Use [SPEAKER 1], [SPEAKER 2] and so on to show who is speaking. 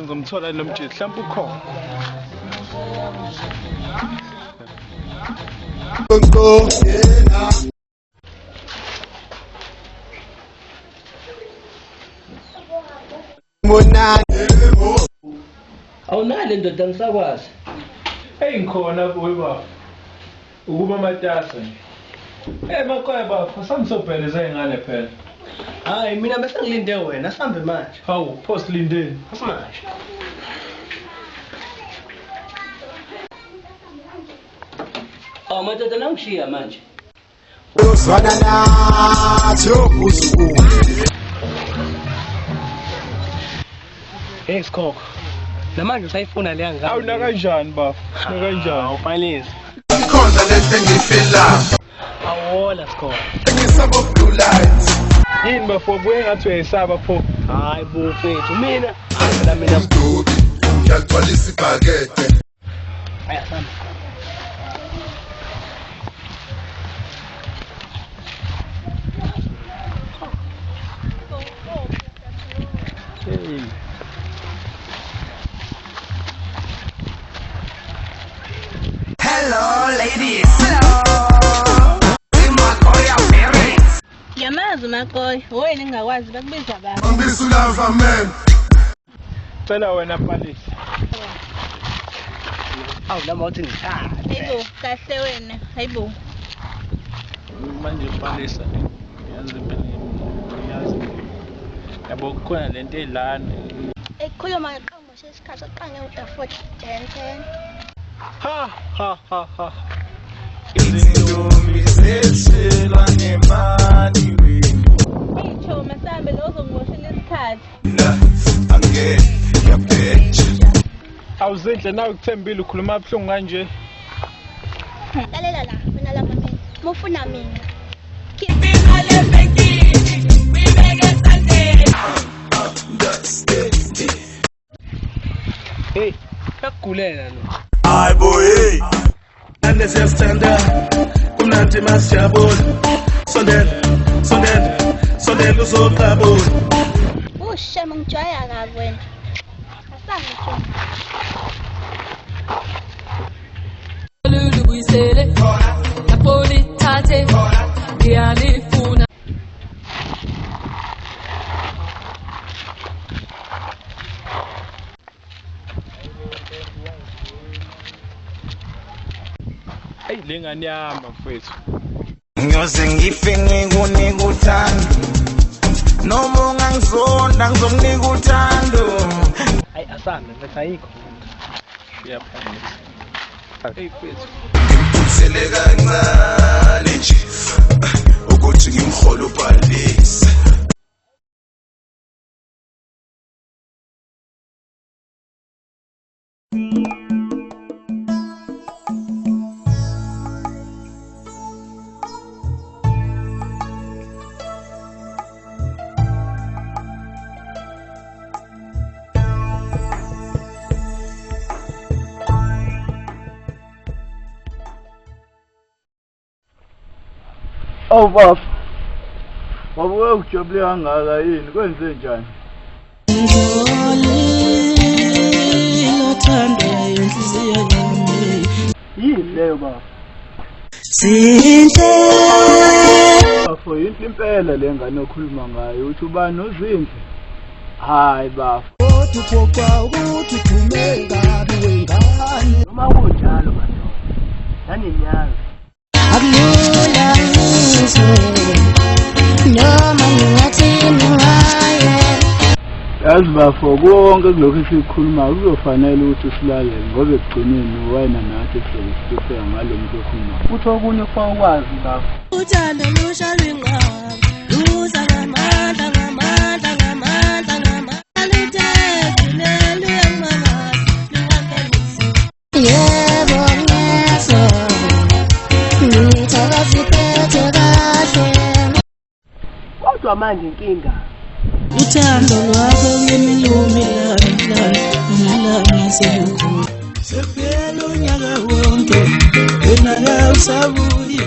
[SPEAKER 1] ngizomthola lo mtshisi mhlawumbe ukhona.
[SPEAKER 2] Awunale ndoda ngisakwazi.
[SPEAKER 1] Hey ngikhona boy baba. Ukuba matasa. Makhaya baba, sangisobheleza ingane phela.
[SPEAKER 2] Hayi mina bese ngilinde wena, sihambe manje.
[SPEAKER 1] Hawu, pho silindeni.
[SPEAKER 2] Asimanje. Madoda nangishiya manje.
[SPEAKER 3] Uzwana nathi ubusuku.
[SPEAKER 2] Hey Sikhokho. Namanje usayifuna leya ngane.
[SPEAKER 1] Awu na kanjani baba? Na kanjani?
[SPEAKER 2] Awufanele.
[SPEAKER 3] Ikhona lento engifela.
[SPEAKER 2] Awola Sikhokho.
[SPEAKER 3] Ngisabo blue lights.
[SPEAKER 1] Yini bafo buye ngathi uyayisaba pho.
[SPEAKER 2] Hayi bufethu mina
[SPEAKER 3] Studio. Ngiyagcwala isibhakede.
[SPEAKER 2] ayasamba.
[SPEAKER 1] Hey.
[SPEAKER 3] Hello ladies. Hello. Imakoya parents.
[SPEAKER 4] Yamazi Makoy, wena engakwazi bakubiza baba.
[SPEAKER 3] Angisulava man.
[SPEAKER 1] Cela wena Palisi.
[SPEAKER 2] Awu noma uthi ngithanda.
[SPEAKER 4] Hayibo, kahle wena. Hayibo.
[SPEAKER 1] Manje Palisa. Yazi yazi. Yabo kukhona lento elana.
[SPEAKER 4] Ekhuluma ngeqhamuko sesikhathi oqange uDaford 1010.
[SPEAKER 1] Ha.
[SPEAKER 3] Izintombi zeshela nemali wenu.
[SPEAKER 4] Eyitho masambe lo uzongiboshela isikhathi.
[SPEAKER 3] Angeke yaphethe.
[SPEAKER 1] Awuzindle nawe kuthembile ukhuluma abhlungu kanje.
[SPEAKER 4] Lalela la, mina lapha mina. Mufuna mina.
[SPEAKER 2] Hey, yakugulela lo.
[SPEAKER 3] Hayi boy. Ande siyasithanda. Kumnandi masijabula. Sondela uzoqabula.
[SPEAKER 4] Ushema ngijwaya kabi wena. Asangisho.
[SPEAKER 5] Lulu buyisele Napoli thathe ngiyalifuna
[SPEAKER 1] Hey lengane yami mfethu.
[SPEAKER 3] Ngiyoze ngife ngikunika uthando. Noma ungangizonda ngizomnika uthando.
[SPEAKER 2] Hayi asambe mfethu ayikho.
[SPEAKER 1] Uyaphamisa. Hey mfethu.
[SPEAKER 3] Ngimphusele kancane nje ukuthi ngimhole ubhalise.
[SPEAKER 6] Oh baba. Wabuye ujabule kangaka yini? Kwenze njani? Yini leyo baba?
[SPEAKER 5] Zinhle
[SPEAKER 6] Bafo yinhle impela le ngane okhuluma ngayo. Uthi ubani nozinhle? Hayi bafo. Kodwa uphoqa ukuthi uphume kabi wengane. Noma kunjalo bafo. Yaninyazi.
[SPEAKER 5] akulula ngizwe noma ngingathini ngaye
[SPEAKER 6] Yazi bafo konke kulokho esikhuluma kuzofanele ukuthi silalele ngoba ekugcineni wena nathi sesifika ngalomuntu okhuluma. Futhi okunye kwakwazi bafo.
[SPEAKER 5] uthando lusha lwingqaba luza ngamandla luthethelelwe ngamazi lungakelisi yebo ngezwa ngithakaziphethe kahle
[SPEAKER 2] Kodwa manje inkinga
[SPEAKER 5] uthando lwakho kimi lumilana selukhulu sephela unyaka wonke wena awusabuyi